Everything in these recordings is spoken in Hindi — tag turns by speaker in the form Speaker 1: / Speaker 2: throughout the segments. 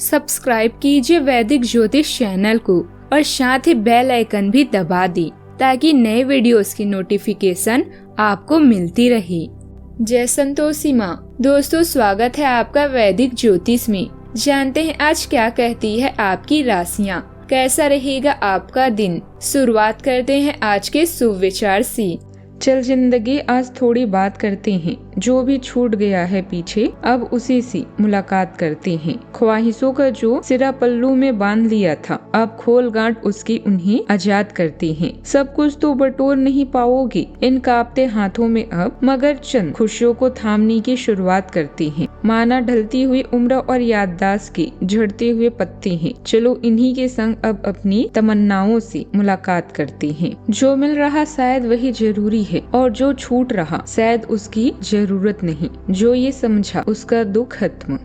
Speaker 1: सब्सक्राइब कीजिए वैदिक ज्योतिष चैनल को और साथ ही बेल आइकन भी दबा दी ताकि नए वीडियोस की नोटिफिकेशन आपको मिलती रहे। जय संतोषी माँ। दोस्तों, स्वागत है आपका वैदिक ज्योतिष में। जानते हैं आज क्या कहती है आपकी राशियाँ, कैसा रहेगा आपका दिन। शुरुआत करते हैं आज के शुभ विचार से। चल जिंदगी, आज थोड़ी बात करते हैं। जो भी छूट गया है पीछे, अब उसी से मुलाकात करते हैं। ख्वाहिशों का जो सिरा पल्लू में बांध लिया था, अब खोल गांठ उसकी उन्हें आजाद करते हैं। सब कुछ तो बटोर नहीं पाओगे इन कांपते हाथों में अब, मगर चंद खुशियों को थामने की शुरुआत करते हैं। माना ढलती हुई उम्र और याददाश्त के झड़ते हुए पत्ते हैं। चलो इन्हीं के संग अब अपनी तमन्नाओं से मुलाकात करते हैं। जो मिल रहा शायद वही जरूरी है और जो छूट रहा शायद उसकी जरूरत नहीं। जो ये समझा उसका दुख खत्म।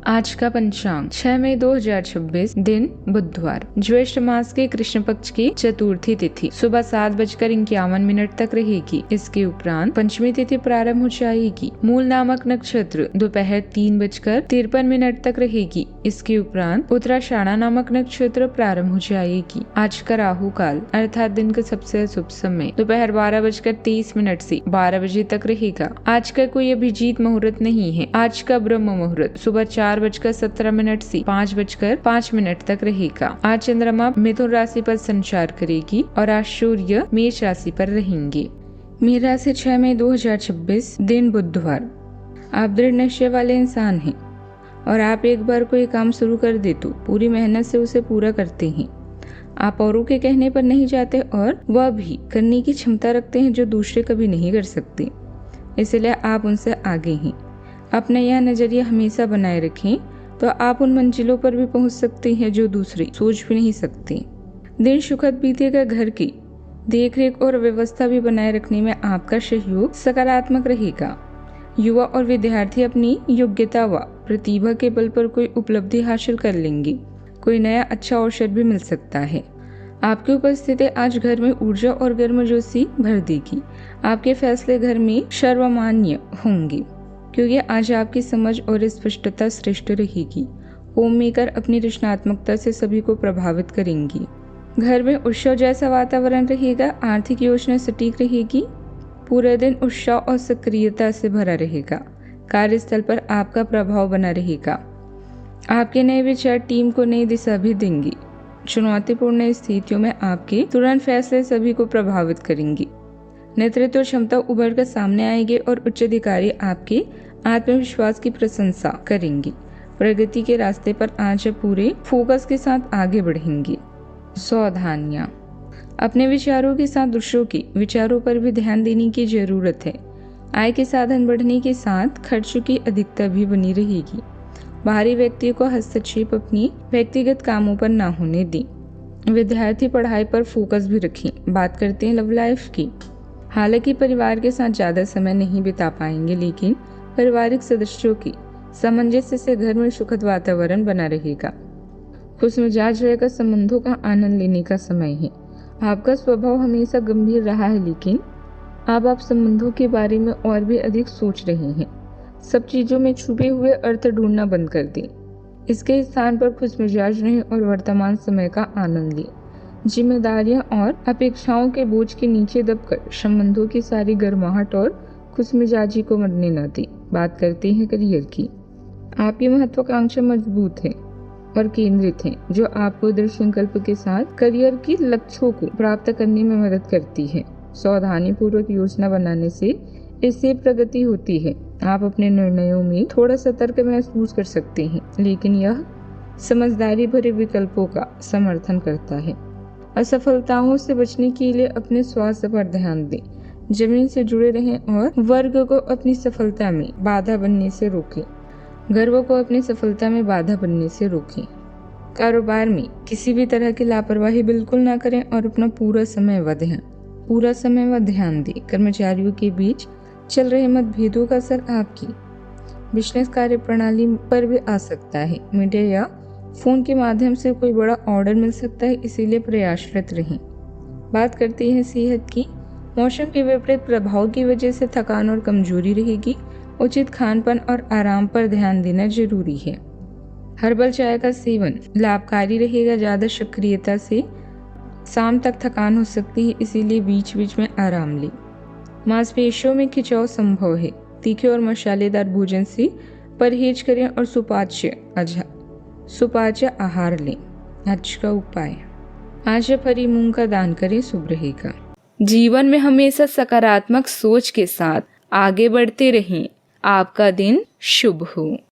Speaker 1: आज का पंचांग 6 मई 2026, दिन बुधवार, ज्येष्ठ मास के कृष्ण पक्ष की चतुर्थी तिथि सुबह 7:51 तक रहेगी। इसके उपरांत पंचमी तिथि प्रारंभ हो जाएगी। मूल नामक नक्षत्र दोपहर 3:53 तक रहेगी। इसके उपरांत उत्तराषाढ़ा नामक नक्षत्र प्रारंभ हो जाएगी। आज का राहु काल अर्थात दिन का सबसे शुभ समय दोपहर 12:23 से 12 बजे तक रहेगा। आज का कोई अभिजीत मुहूर्त नहीं है। आज का ब्रह्म मुहूर्त सुबह 4:17 से 5:05 तक रहेगा। आज चंद्रमा मिथुन राशि पर संचार करेगी और आज सूर्य मेष राशि पर रहेंगे। मेरा से 6 मई 2026, दिन बुधवार। आप दृढ़ निश्चय वाले इंसान हैं और आप एक बार कोई काम शुरू कर दे तो पूरी मेहनत से उसे पूरा करते हैं। आप औरों के कहने पर नहीं जाते और वह भी करने की क्षमता रखते हैं जो दूसरे कभी नहीं कर सकते। इसलिए आप उनसे आगे हैं। अपना यह नजरिया हमेशा बनाए रखें तो आप उन मंजिलों पर भी पहुंच सकते हैं जो दूसरे सोच भी नहीं सकते। दिन सुखद बीतेगा। घर की देखरेख और व्यवस्था भी बनाए रखने में आपका सहयोग सकारात्मक रहेगा। युवा और विद्यार्थी अपनी योग्यता व प्रतिभा के बल पर कोई उपलब्धि हासिल कर लेंगे। कोई नया अच्छा अवसर भी मिल सकता है। आपकी उपस्थिति आज घर में ऊर्जा और गर्मजोशी भर देगी। आपके फैसले घर में सर्वमान्य होंगे क्योंकि आज आपकी समझ और स्पष्टता श्रेष्ठ रहेगी। होम मेकर अपनी रचनात्मकता से सभी को प्रभावित करेंगी। घर में उत्सव जैसा वातावरण रहेगा। आर्थिक योजना सटीक रहेगी। पूरे दिन उत्साह और सक्रियता से भरा रहेगा। कार्यस्थल पर आपका प्रभाव बना रहेगा। आपके नए विचार टीम को नई दिशा भी देंगे। चुनौतीपूर्ण स्थितियों में आपके तुरंत फैसले सभी को प्रभावित करेंगे। नेतृत्व क्षमता उभर कर सामने आएगी और उच्च अधिकारी आपके आत्मविश्वास की प्रशंसा करेंगे। प्रगति के रास्ते पर आज पूरे फोकस के साथ आगे बढ़ेंगे। सावधानियां, अपने विचारों के साथ दूसरों के विचारों पर भी ध्यान देने की जरूरत है। आय के साधन बढ़ने के साथ खर्चों की अधिकता भी बनी रहेगी। बाहरी व्यक्तियों को हस्तक्षेप अपनी व्यक्तिगत कामों पर ना होने दें। विद्यार्थी पढ़ाई पर फोकस भी रखें। बात करते हैं लव लाइफ की। हालांकि परिवार के साथ ज्यादा समय नहीं बिता पाएंगे, लेकिन पारिवारिक सदस्यों की सामंजस्य से घर में सुखद वातावरण बना रहेगा। खुश मिजाज रहकर संबंधों का आनंद लेने का समय है। आपका स्वभाव हमेशा गंभीर रहा है, लेकिन अब आप संबंधों के बारे में और भी अधिक सोच रहे हैं। सब चीजों में छुपे हुए अर्थ ढूंढना बंद कर दें। इसके स्थान पर खुश मिजाज रहें और वर्तमान समय का आनंद लें। जिम्मेदारियां और अपेक्षाओं के बोझ के नीचे दबकर संबंधों की सारी गर्माहट और खुशमिजाजी को मरने न दें। बात करते हैं करियर की। आपकी महत्वाकांक्षा मजबूत है और केंद्रित है, जो आपको दृढ़ संकल्प के साथ करियर के लक्ष्यों को प्राप्त करने में मदद करती है। सावधानी पूर्वक योजना बनाने से इससे प्रगति होती है। आप अपने निर्णयों में थोड़ा सतर्क महसूस कर सकते हैं, लेकिन यह समझदारी भरे विकल्पों का समर्थन करता है। असफलताओं से बचने के लिए अपने स्वास्थ्य पर ध्यान दें। जमीन से जुड़े रहें और वर्ग को अपनी सफलता में बाधा बनने से रोकें। गर्व को अपनी सफलता में बाधा बनने से रोकें। कारोबार में किसी भी तरह की लापरवाही बिल्कुल ना करें और अपना पूरा समय व ध्यान दें। कर्मचारियों के बीच चल रहे मतभेदों का असर आपकी बिजनेस कार्य प्रणाली पर भी आ सकता है। मीडिया या फोन के माध्यम से कोई बड़ा ऑर्डर मिल सकता है, इसीलिए प्रयासरत रहें। बात करते हैं सेहत की। मौसम के विपरीत प्रभाव की वजह से थकान और कमजोरी रहेगी। उचित खान पान और आराम पर ध्यान देना जरूरी है। हर्बल चाय का सेवन लाभकारी रहेगा ज़्यादा सक्रियता से। शाम तक थकान हो सकती है, इसीलिए बीच बीच में आराम लें। मांसपेशियों में खिंचाव संभव है, तीखे और मसालेदार भोजन से परहेज करें और सुपाच्य आहार लें। आज का उपाय, आज आप हरी मूंग का दान करें, शुभ रहेगा। जीवन में हमेशा सकारात्मक सोच के साथ आगे बढ़ते रहें। आपका दिन शुभ हो।